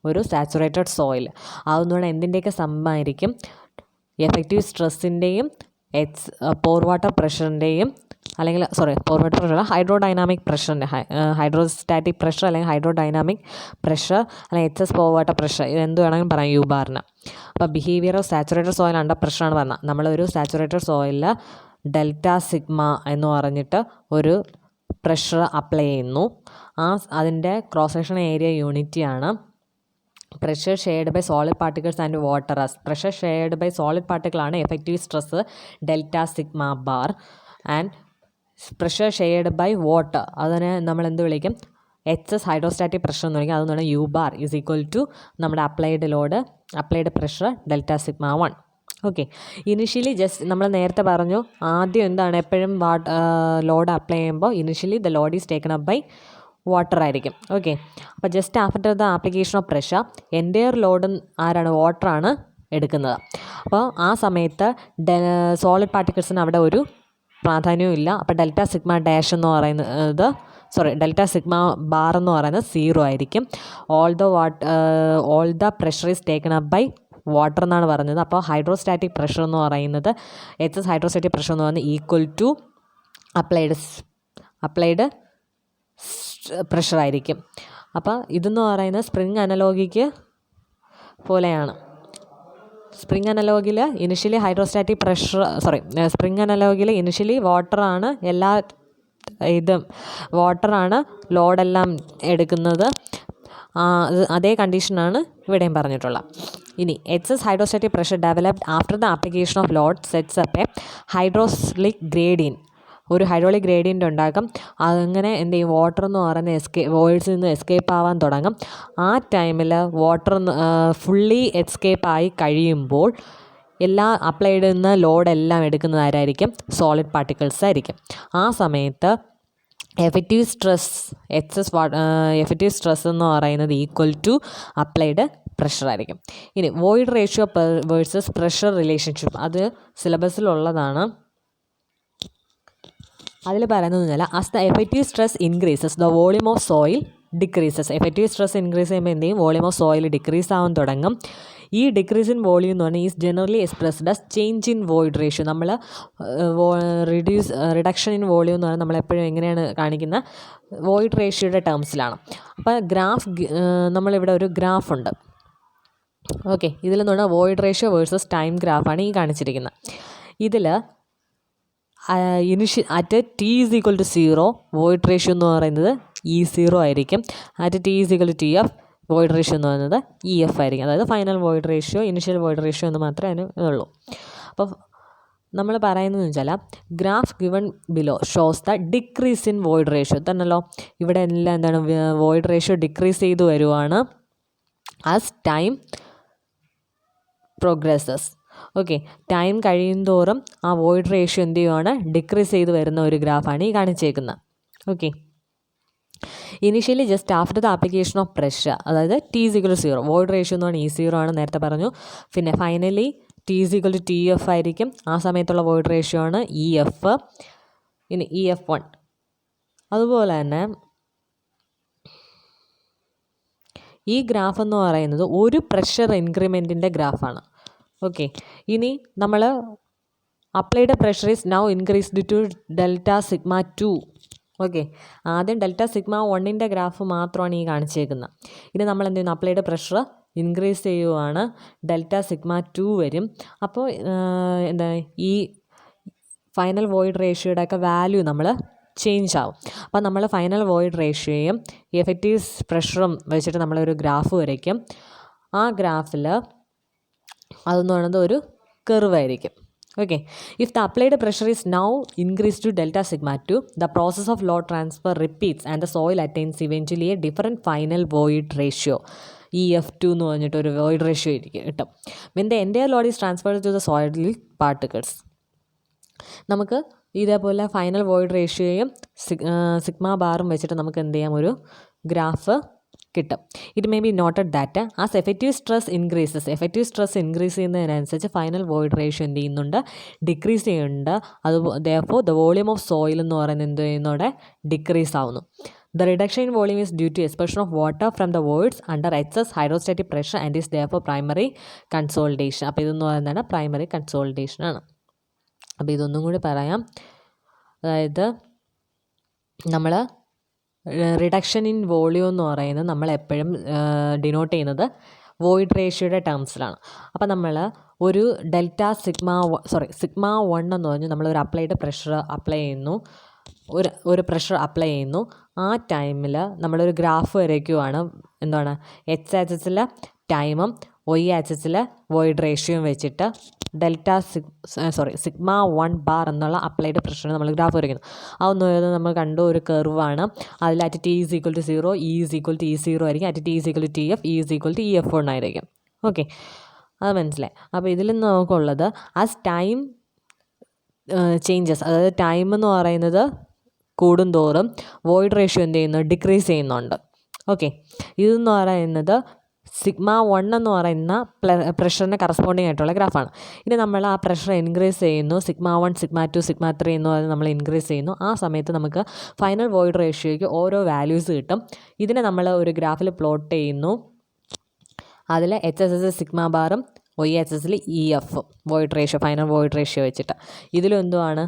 ഒരു സാച്ചുറേറ്റഡ് സോയിൽ. അതെന്ന് പറഞ്ഞാൽ എന്തിൻ്റെയൊക്കെ സമമായിരിക്കും? എഫക്റ്റീവ് സ്ട്രെസ്സിൻ്റെയും പോർ വാട്ടർ പ്രഷറിൻ്റെയും, അല്ലെങ്കിൽ പോർ വാട്ടർ പ്രഷർ ഹൈഡ്രോഡൈനാമിക് പ്രഷറിൻ്റെ ഹൈഡ്രോസ്റ്റാറ്റിക് പ്രഷർ അല്ലെങ്കിൽ ഹൈഡ്രോഡൈനാമിക് പ്രഷർ അല്ലെങ്കിൽ എക്സസ് പോർ വാട്ടർ പ്രഷർ, ഇതെന്ത് വേണമെങ്കിലും പറയാം യു ബാറിന്. അപ്പോൾ behaviour of saturated soil under പ്രഷറാണ് പറഞ്ഞത്. നമ്മളൊരു സാച്ചുറേറ്റഡ് സോയിലിൽ ഡെൽറ്റ സിഗ്മ എന്ന് പറഞ്ഞിട്ട് ഒരു പ്രഷർ അപ്ലൈ ചെയ്യുന്നു. അതിൻ്റെ ക്രോസ് സെക്ഷൻ ഏരിയ യൂണിറ്റിയാണ്. Pressure shared by solid particles and water. Pressure shared by solid പാർട്ടിക്കിളാണ് effective stress delta sigma bar. And pressure shared by water, അതിനെ നമ്മൾ എന്ത് വിളിക്കും? എക്സസ് ഹൈഡ്രോസ്റ്റാറ്റിക് പ്രഷർ എന്ന് വിളിക്കും. അതെന്ന് പറഞ്ഞാൽ U bar is equal to നമ്മുടെ applied load, applied pressure delta sigma 1. Okay, initially just നമ്മൾ നേരത്തെ പറഞ്ഞു, ആദ്യം എന്താണ് എപ്പോഴും ലോഡ് അപ്ലൈ ചെയ്യുമ്പോൾ initially the load is taken up by water ആയിരിക്കും. ഓക്കെ, അപ്പോൾ just after the application of pressure entire load ആരാണ്? വാട്ടറാണ് എടുക്കുന്നത്. അപ്പോൾ ആ സമയത്ത് സോളിഡ് പാർട്ടിക്കിൾസിന് അവിടെ ഒരു പ്രാധാന്യവും ഇല്ല. അപ്പോൾ ഡെൽറ്റ സിഗ്മ ഡാഷ് എന്ന് പറയുന്നത് ഡെൽറ്റ സിഗ്മ ബാർ എന്ന് പറയുന്നത് 0 ആയിരിക്കും. All the pressure is taken up by water എന്നാണ് പറഞ്ഞത്. അപ്പോൾ ഹൈഡ്രോസ്റ്റാറ്റിക് പ്രഷർ എന്ന് പറയുന്നത് എക്സസ് ഹൈഡ്രോസ്റ്റാറ്റിക് പ്രഷർ എന്ന് പറയുന്നത് ഈക്വൽ ടു അപ്ലൈഡ് പ്രഷർ ആയിരിക്കും. അപ്പോൾ ഇതെന്ന് പറയുന്നത് സ്പ്രിംഗ് അനലോഗിക്ക് പോലെയാണ്. സ്പ്രിംഗ് അനലോഗിൽ ഇനിഷ്യലി ഹൈഡ്രോസ്റ്റാറ്റിക് പ്രഷർ സ്പ്രിംഗ് അനലോഗിൽ ഇനിഷ്യലി വാട്ടറാണ് വാട്ടറാണ് ലോഡെല്ലാം എടുക്കുന്നത്. അതേ കണ്ടീഷനാണ് ഇവിടെയും പറഞ്ഞിട്ടുള്ളത്. ഇനി excess hydrostatic pressure developed after the application of load sets up a hydraulic gradient. ഒരു ഹൈഡ്രോളിക് ഗ്രേഡിയൻ്റ് ഉണ്ടാക്കും. അതങ്ങനെ എന്ത് ചെയ്യും? വാട്ടർ എന്ന് പറയുന്ന വോയിഡ്സിൽ നിന്ന് എസ്കേപ്പ് ആവാൻ തുടങ്ങും. ആ ടൈമിൽ വാട്ടർ ഫുള്ളി എസ്കേപ്പ് ആയി കഴിയുമ്പോൾ എല്ലാ അപ്ലൈഡ് നിന്ന് ലോഡെല്ലാം എടുക്കുന്നത് ആരായിരിക്കും? സോളിഡ് പാർട്ടിക്കിൾസ് ആയിരിക്കും. ആ സമയത്ത് എഫക്റ്റീവ് സ്ട്രെസ് എന്ന് പറയുന്നത് ഈക്വൽ ടു അപ്ലൈഡ് പ്രഷർ ആയിരിക്കും. ഇനി void ratio versus pressure relationship, അത് സിലബസിലുള്ളതാണ്. അതിൽ പറയുന്നതെന്നല്ല, as the effective stress increases the volume of soil decreases. Effective stress increase ചെയ്യുമ്പോൾ എന്ത് ചെയ്യും? വോളിയം ഓഫ് സോയിൽ ഡിക്രീസ് ആവാൻ തുടങ്ങും. ഈ ഡിക്രീസ് ഇൻ വോളിയം എന്ന് പറഞ്ഞാൽ is generally expressed as change in void ratio. നമ്മൾ റിഡക്ഷൻ ഇൻ വോളിയം എന്ന് പറഞ്ഞാൽ നമ്മളെപ്പോഴും എങ്ങനെയാണ് കാണിക്കുന്ന വോയിഡ് റേഷ്യോയുടെ ടേംസിലാണ്. അപ്പോൾ നമ്മളിവിടെ ഒരു ഗ്രാഫ് ഉണ്ട്. ഓക്കെ, ഇതിൽ നിന്ന് പറഞ്ഞാൽ വോയിഡ് റേഷ്യോ വേഴ്സസ് ടൈം ഗ്രാഫാണ് ഈ കാണിച്ചിരിക്കുന്നത്. ഇതിൽ at T is equal to 0 void ratio എന്ന് പറയുന്നത് E0 ആയിരിക്കും. At T is equal to TF void ratio എന്ന് പറയുന്നത് EF ആയിരിക്കും. അതായത് final void ratio, initial void ratio എന്ന് മാത്രമേ അതിന് ഉള്ളൂ. അപ്പോൾ നമ്മൾ പറയുന്നതെന്ന് വെച്ചാൽ graph given below shows the decrease in void ratio തന്നല്ലോ. ഇവിടെ എല്ലാം എന്താണ്, വോയിഡ് റേഷ്യോ ഡിക്രീസ് ചെയ്തു വരുവാണ് as time progresses. Okay, time കഴിയുന്തോറും ആ വോയിഡ് റേഷ്യോ എന്ത് ചെയ്യുവാണ്, ഡിക്രീസ് ചെയ്ത് വരുന്ന ഒരു ഗ്രാഫാണ് ഈ കാണിച്ചേക്കുന്നത്. Okay, initially just after the application of pressure, അതായത് T is equal to 0 void ratio എന്ന് പറഞ്ഞാൽ E0 ആണ്, നേരത്തെ പറഞ്ഞു. പിന്നെ finally T is equal to TF ആയിരിക്കും, ആ സമയത്തുള്ള വോയിഡ് റേഷ്യോ ആണ് EF. ഇനി EF1. അതുപോലെ തന്നെ ഈ ഗ്രാഫ് എന്ന് പറയുന്നത് ഒരു പ്രഷർ ഇൻക്രിമെൻറ്റിൻ്റെ ഗ്രാഫാണ്. ഓക്കെ, ഇനി നമ്മൾ applied pressure is now increased to delta sigma 2. Okay, ആദ്യം ഡെൽറ്റ സിഗ്മ 1ൻ്റെ ഗ്രാഫ് മാത്രമാണ് ഈ കാണിച്ചേക്കുന്നത്. ഇനി നമ്മൾ എന്ത് ചെയ്യുന്നു, അപ്ലൈഡ് പ്രഷർ ഇൻക്രീസ് ചെയ്യുവാണ്, ഡെൽറ്റ സിഗ്മ 2 വരും. അപ്പോൾ എന്താ, ഈ ഫൈനൽ വോയിഡ് റേഷ്യോയുടെ ഒക്കെ വാല്യൂ നമ്മൾ ചേഞ്ച് ആവും. അപ്പോൾ നമ്മൾ ഫൈനൽ വോയിഡ് റേഷ്യോയും എഫക്റ്റീവ് പ്രഷറും വെച്ചിട്ട് നമ്മളൊരു ഗ്രാഫ് വരയ്ക്കും. ആ ഗ്രാഫിൽ അതെന്ന് പറയുന്നത് ഒരു കർവ് ആയിരിക്കും. Okay, if the applied pressure is now increase to delta sigma 2 the process of load transfer repeats and the soil attains eventually a different final void ratio EF2 എന്ന് പറഞ്ഞിട്ട് ഒരു വോയിഡ് റേഷ്യോ കിട്ടും. When the entire load is transferred to the soil particles. നമുക്ക് ഇതേപോലെ ഫൈനൽ വോയിഡ് റേഷ്യോയും സിഗ്മ ബാറും വെച്ചിട്ട് നമുക്ക് എന്ത് ചെയ്യാം, ഒരു ഗ്രാഫ് കിട്ടും. It may be noted that as effective stress increases, effective stress increase ചെയ്യുന്നതിനനുസരിച്ച് ഫൈനൽ വോയിഡ് റേഷ്യോ എന്ത് ചെയ്യുന്നുണ്ട്, ഡിക്രീസ് ചെയ്യുന്നുണ്ട്. therefore the volume of soil എന്ന് പറയുന്നത് എന്ത് ചെയ്യുന്നതോടെ ഡിക്രീസ് ആവുന്നു. The reduction in volume is due to expansion of water from the voids under excess hydrostatic pressure and is therefore primary consolidation. അപ്പോൾ ഇതെന്ന് പറയുന്നതാണ് പ്രൈമറി കൺസോളിഡേഷൻ ആണ്. അപ്പോൾ ഇതൊന്നും കൂടി പറയാം. അതായത് നമ്മൾ റിഡക്ഷൻ ഇൻ വോളിയം എന്ന് പറയുന്നത് നമ്മളെപ്പോഴും ഡിനോട്ട് ചെയ്യുന്നത് വോയിഡ് റേഷ്യോയുടെ ടേംസിലാണ്. അപ്പോൾ നമ്മൾ ഒരു സിഗ്മ 1 എന്ന് പറഞ്ഞാൽ നമ്മളൊരു അപ്ലൈഡ് പ്രഷർ അപ്ലൈ ചെയ്യുന്നു, ഒരു പ്രഷർ അപ്ലൈ ചെയ്യുന്നു. ആ ടൈമിൽ നമ്മളൊരു ഗ്രാഫ് വരയ്ക്കുവാണ്. എന്താണ്, എക്സ് ആക്സിസിൽ ടൈമും Y ആക്സിസിൽ വോയിഡ് റേഷ്യോയും വെച്ചിട്ട് സിഗ്മ 1 ബാർ എന്നുള്ള അപ്ലൈഡ് പ്രഷറിന് നമ്മൾ ഗ്രാഫ് വരയ്ക്കുന്നു. അതൊന്നും നമ്മൾ കണ്ട ഒരു കർവാണ്. അതിൽ at T is equal to 0 E is equal to E0 ആയിരിക്കും, at T is equal to TF E is equal to EF1 ആയിരിക്കും. ഓക്കെ, അത് മനസ്സിലായി. അപ്പോൾ ഇതിൽ നിന്ന് നമുക്കുള്ളത് ആസ് ടൈം ചേഞ്ചസ്, അതായത് ടൈം എന്ന് പറയുന്നത് കൂടുന്തോറും വോയിഡ് റേഷ്യോ എന്ത് ചെയ്യുന്നു, ഡിക്രീസ് ചെയ്യുന്നുണ്ട്. ഓക്കെ, ഇതെന്ന് പറയുന്നത് സിഗ്മ 1 എന്ന് പറയുന്ന പ്രഷറിന് കറസ്പോണ്ടിങ് ആയിട്ടുള്ള ഗ്രാഫാണ്. ഇനി നമ്മൾ ആ പ്രഷർ ഇൻക്രീസ് ചെയ്യുന്നു, സിഗ്മ 1 സിഗ്മ 2 സിഗ്മ 3 എന്ന് പറയുന്നത് നമ്മൾ ഇൻക്രീസ് ചെയ്യുന്നു. ആ സമയത്ത് നമുക്ക് ഫൈനൽ വോയിഡ് റേഷ്യോയ്ക്ക് ഓരോ വാല്യൂസ് കിട്ടും. ഇതിനെ നമ്മൾ ഒരു ഗ്രാഫിൽ പ്ലോട്ട് ചെയ്യുന്നു. അതിൽ HSS സിഗ്മ ബാറും Y ആക്സിസിൽ EF void ratio, final void ratio വെച്ചിട്ട്. ഇതിലും എന്തുവാണ്,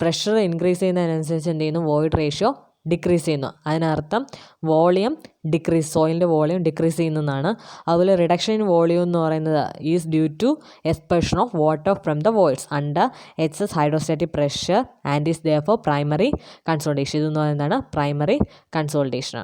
പ്രഷർ ഇൻക്രീസ് ചെയ്യുന്നതിനനുസരിച്ച് എന്ത് ചെയ്യുന്നു, വോയിഡ് റേഷ്യോ ഡിക്രീസ് ചെയ്യുന്നു. അതിനർത്ഥം വോളിയം ഡിക്രീസ്, സോയിലിൻ്റെ വോളിയം ഡിക്രീസ് ചെയ്യുന്നതാണ്. അതുപോലെ റിഡക്ഷൻ ഇൻ വോളിയം എന്ന് പറയുന്നത് is due to expulsion of water from the voids under excess hydrostatic pressure and is therefore primary consolidation. ഇതെന്ന് പറയുന്നതാണ് പ്രൈമറി കൺസോളിഡേഷൻ.